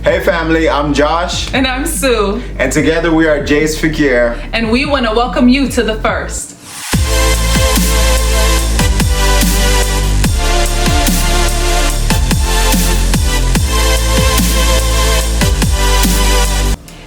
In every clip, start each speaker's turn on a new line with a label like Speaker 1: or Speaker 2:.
Speaker 1: Hey family, I'm Josh.
Speaker 2: And I'm Sue.
Speaker 1: And together we are Jay's Fequiere.
Speaker 2: And we want to welcome you to the First.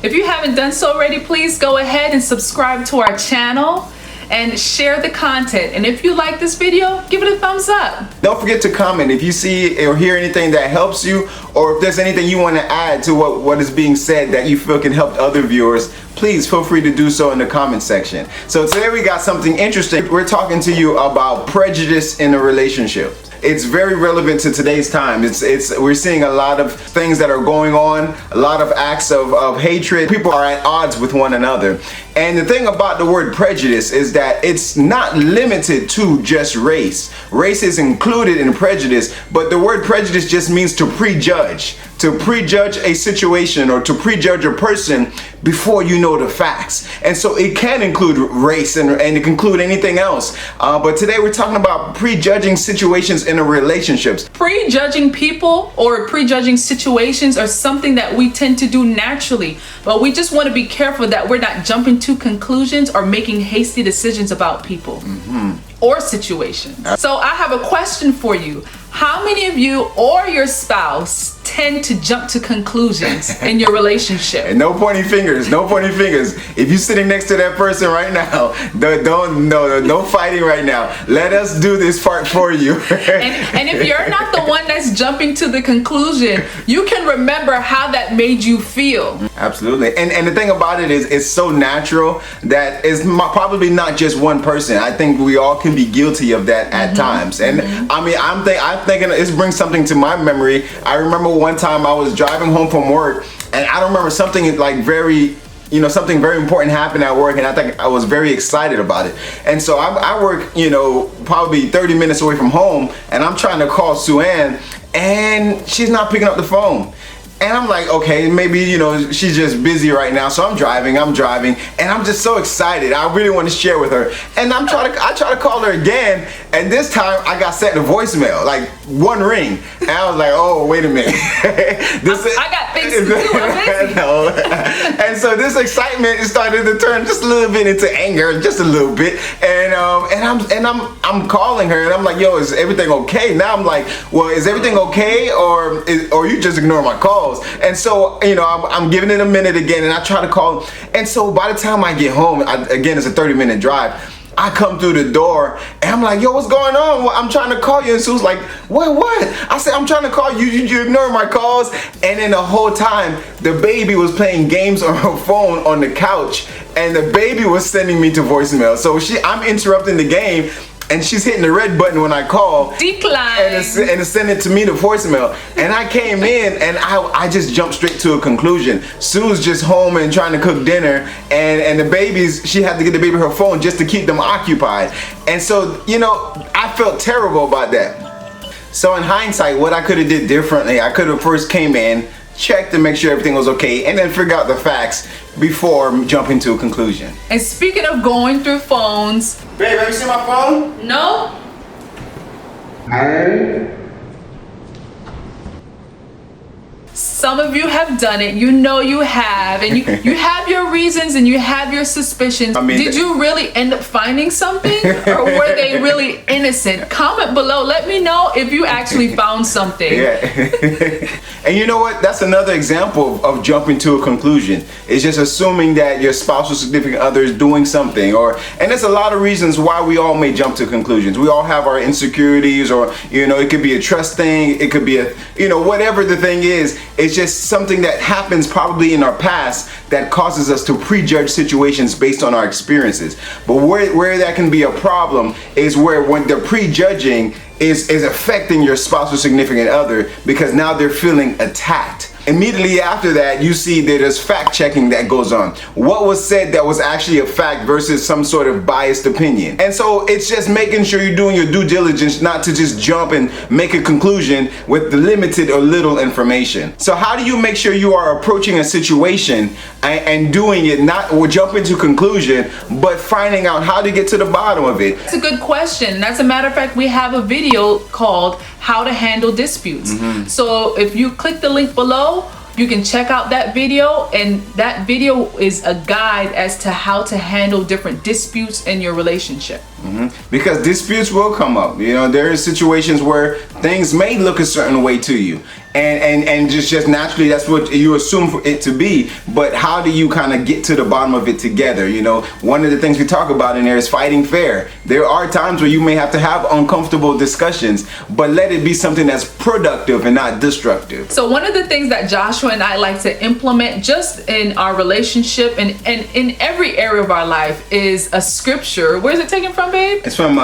Speaker 2: If you haven't done so already, please go ahead and subscribe to our channel and share the content. And if you like this video, give it a thumbs up.
Speaker 1: Don't forget to comment if you see or hear anything that helps you, or if there's anything you want to add to what is being said that you feel can help other viewers. Please feel free to do so in the comment section. So today we got something interesting. We're talking to you about prejudice in a relationship. It's very relevant to today's time. We're seeing a lot of things that are going on, a lot of acts of hatred. People are at odds with one another. And the thing about the word prejudice is that it's not limited to just race. Race is included in prejudice, but the word prejudice just means to prejudge. To prejudge a situation or to prejudge a person before you know the facts. And so it can include race and it can include anything else. But today we're talking about prejudging situations in a relationships.
Speaker 2: Prejudging people or prejudging situations are something that we tend to do naturally. But we just want to be careful that we're not jumping to conclusions or making hasty decisions about people or situations. So I have a question for you. How many of you or your spouse tend to jump to conclusions in your relationship?
Speaker 1: And no pointing fingers, no pointing fingers. If you're sitting next to that person right now, no fighting right now. Let us do this part for you.
Speaker 2: and if you're not the one that's jumping to the conclusion, you can remember how that made you feel.
Speaker 1: Absolutely. And the thing about it is it's so natural that it's probably not just one person. I think we all can be guilty of that at times. And I mean, I'm thinking this brings something to my memory. I remember one time I was driving home from work, and I don't remember something like something very important happened at work, and I think I was very excited about it. And so I work, probably 30 minutes away from home, and I'm trying to call SueAnn, and she's not picking up the phone. And I'm like, okay, maybe, she's just busy right now. So I'm driving, and I'm just so excited. I really want to share with her. And I try to call her again, and this time I got sent to voicemail, like one ring. And I was like, oh, wait a minute.
Speaker 2: I got things to do, I'm busy.
Speaker 1: No. And so this excitement started to turn just a little bit into anger, just a little bit. And I'm calling her, and I'm like, yo, is everything okay? Now I'm like, well, is everything okay, or you just ignore my calls? And so, I'm giving it a minute again, and I try to call. And so by the time I get home, again, it's a 30-minute drive. I come through the door, and I'm like, yo, what's going on? Well, I'm trying to call you. And Sue's like, what? I said, I'm trying to call you. You ignore my calls. And then the whole time, the baby was playing games on her phone on the couch, and the baby was sending me to voicemail. So I'm interrupting the game, and she's hitting the red button when I call.
Speaker 2: Decline.
Speaker 1: And it's sending to me to voicemail. And I came in, and I just jumped straight to a conclusion. Sue's just home and trying to cook dinner, and the babies, she had to get the baby her phone just to keep them occupied. And so, I felt terrible about that. So in hindsight, what I could have did differently, I could have first came in, checked to make sure everything was okay, and then figure out the facts before jumping to a conclusion.
Speaker 2: And speaking of going through phones,
Speaker 1: babe, have you seen my phone?
Speaker 2: No. Some of you have done it. You have, and you have your reasons and you have your suspicions. Did you really end up finding something, or were they really innocent? Comment below. Let me know if you actually found something.
Speaker 1: Yeah. And you know what? That's another example of jumping to a conclusion. It's just assuming that your spouse or significant other is doing something, and there's a lot of reasons why we all may jump to conclusions. We all have our insecurities, or it could be a trust thing. It could be whatever the thing is. It's just something that happens probably in our past that causes us to prejudge situations based on our experiences. But where that can be a problem is when the prejudging is affecting your spouse or significant other, because now they're feeling attacked. Immediately after that, you see that there's fact checking that goes on. What was said that was actually a fact versus some sort of biased opinion. And so it's just making sure you're doing your due diligence, not to just jump and make a conclusion with the limited or little information. So how do you make sure you are approaching a situation and doing it not jumping to conclusion, but finding out how to get to the bottom of it?
Speaker 2: That's a good question. As a matter of fact, we have a video called How to Handle Disputes. So if you click the link below, you can check out that video, and that video is a guide as to how to handle different disputes in your relationship.
Speaker 1: Because disputes will come up. You know, there are situations where things may look a certain way to you, and just naturally that's what you assume for it to be. But how do you kind of get to the bottom of it together? You know, one of the things we talk about in there is fighting fair. There are times where you may have to have uncomfortable discussions, but let it be something that's productive and not destructive.
Speaker 2: So one of the things that Joshua and I like to implement just in our relationship and in every area of our life is a scripture. Where's it taken from, babe?
Speaker 1: It's from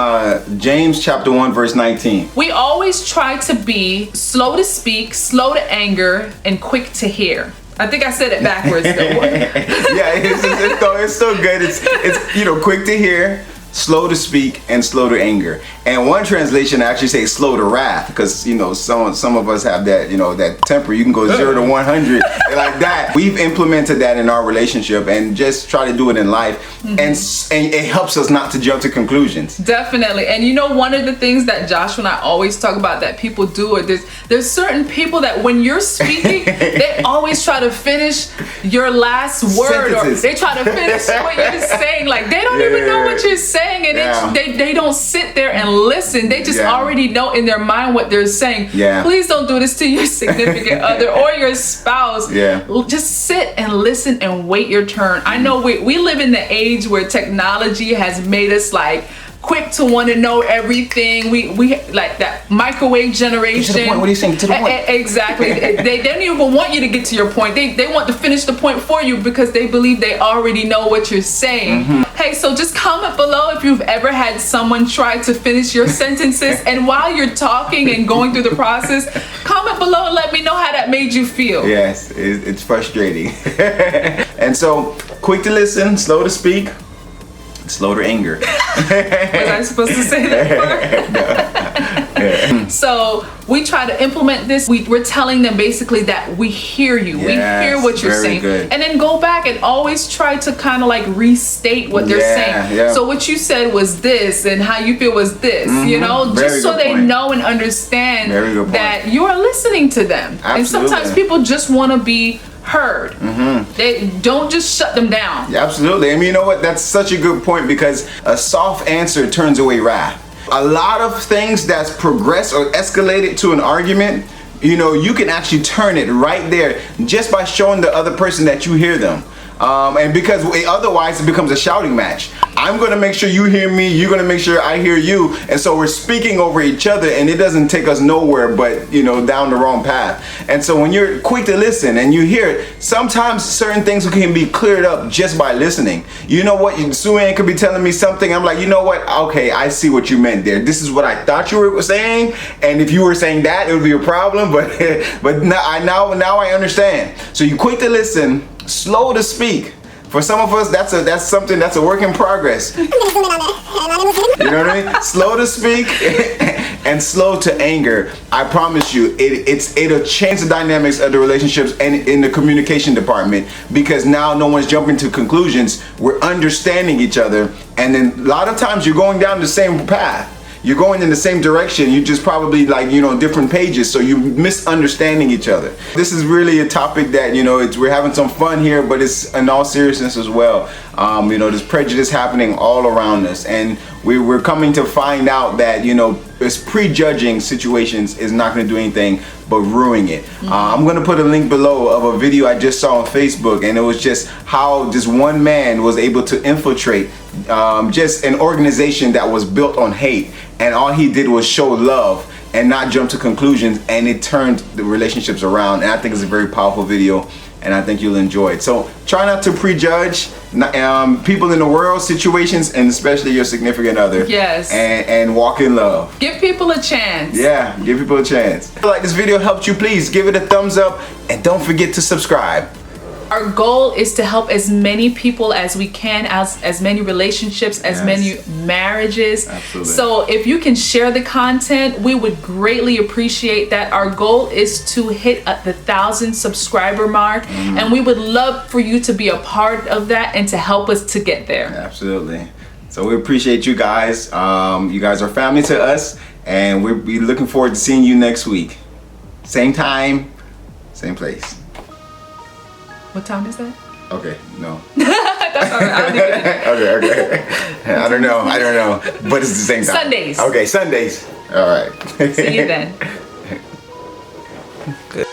Speaker 1: James chapter 1 verse 19.
Speaker 2: We always try to be slow to speak, slow to anger, and quick to hear. I think I said it backwards though.
Speaker 1: Yeah, it's still good. It's you know, quick to hear, slow to speak, and slow to anger. And one translation actually says slow to wrath, because you know some of us have that, you know, that temper. You can go 0 to 100 like that. We've implemented that in our relationship and just try to do it in life, and it helps us not to jump to conclusions.
Speaker 2: Definitely. And you know, one of the things that Joshua and I always talk about that people do it, there's certain people that when you're speaking, they always try to finish your last word,
Speaker 1: sentences.
Speaker 2: or they try to finish what you're saying. Like they don't even know what you're saying, and they don't sit there and listen. They just already know in their mind what they're saying. Please don't do this to your significant other or your spouse. Just sit and listen and wait your turn. I know we live in the age where technology has made us like quick to want to know everything. We like that microwave generation.
Speaker 1: To the point. What are you saying? To the point.
Speaker 2: Exactly. they don't even want you to get to your point. They want to finish the point for you because they believe they already know what you're saying. Hey, so just comment below if you've ever had someone try to finish your sentences, and while you're talking and going through the process, comment below and let me know how that made you feel.
Speaker 1: Yes, it's frustrating. And so, quick to listen, slow to speak, slow to anger.
Speaker 2: Was I supposed to say that part? So we try to implement this. We're telling them basically that we hear you. We hear what you're saying.
Speaker 1: Good.
Speaker 2: And then go back and always try to kind of like restate what they're saying. So what you said was this and how you feel was this, you know, just so they know and understand that you are listening to them. And sometimes people just want to be heard. They don't just shut them down.
Speaker 1: Yeah, absolutely. I mean, you know what? That's such a good point, because a soft answer turns away wrath. A lot of things that's progressed or escalated to an argument, you know, you can actually turn it right there just by showing the other person that you hear them. And because otherwise it becomes a shouting match. I'm gonna make sure you hear me, you're gonna make sure I hear you, and so we're speaking over each other, and it doesn't take us nowhere but, you know, down the wrong path. And so when you're quick to listen and you hear it, sometimes certain things can be cleared up just by listening. You know what, SueAnn could be telling me something, I'm like, you know what, okay, I see what you meant there. This is what I thought you were saying, and if you were saying that, it would be a problem, but now I understand. So you quick to listen, slow to speak. For some of us, that's a work in progress. You know what I mean? Slow to speak and slow to anger. I promise you, it'll change the dynamics of the relationships and in the communication department, because now no one's jumping to conclusions. We're understanding each other, and then a lot of times you're going down the same path. You're going in the same direction, you just probably, like, you know, different pages, so you're misunderstanding each other. This is really a topic that, you know, we're having some fun here, but it's in all seriousness as well. You know, there's prejudice happening all around us, and we're coming to find out that, you know, this prejudging situations is not going to do anything but ruin it. I'm going to put a link below of a video I just saw on Facebook, and it was just how this one man was able to infiltrate just an organization that was built on hate, and all he did was show love and not jump to conclusions, and it turned the relationships around. And I think it's a very powerful video, and I think you'll enjoy it. So try not to prejudge people in the world, situations, and especially your significant other.
Speaker 2: Yes.
Speaker 1: And walk in love.
Speaker 2: Give people a chance.
Speaker 1: Yeah, give people a chance. If you like this video helped you, please give it a thumbs up, and don't forget to subscribe.
Speaker 2: Our goal is to help as many people as we can, as many relationships, as many marriages.
Speaker 1: Absolutely.
Speaker 2: So if you can share the content, we would greatly appreciate that. Our goal is to hit the 1,000 subscriber mark, and we would love for you to be a part of that and to help us to get there.
Speaker 1: Absolutely. So we appreciate you guys. You guys are family to us, and we'll be looking forward to seeing you next week. Same time, same place.
Speaker 2: What time is that?
Speaker 1: Okay, no.
Speaker 2: That's all right. I'll leave it.
Speaker 1: Okay. I don't know. But it's the same time.
Speaker 2: Sundays.
Speaker 1: Okay, Sundays. All right.
Speaker 2: See you then. Good.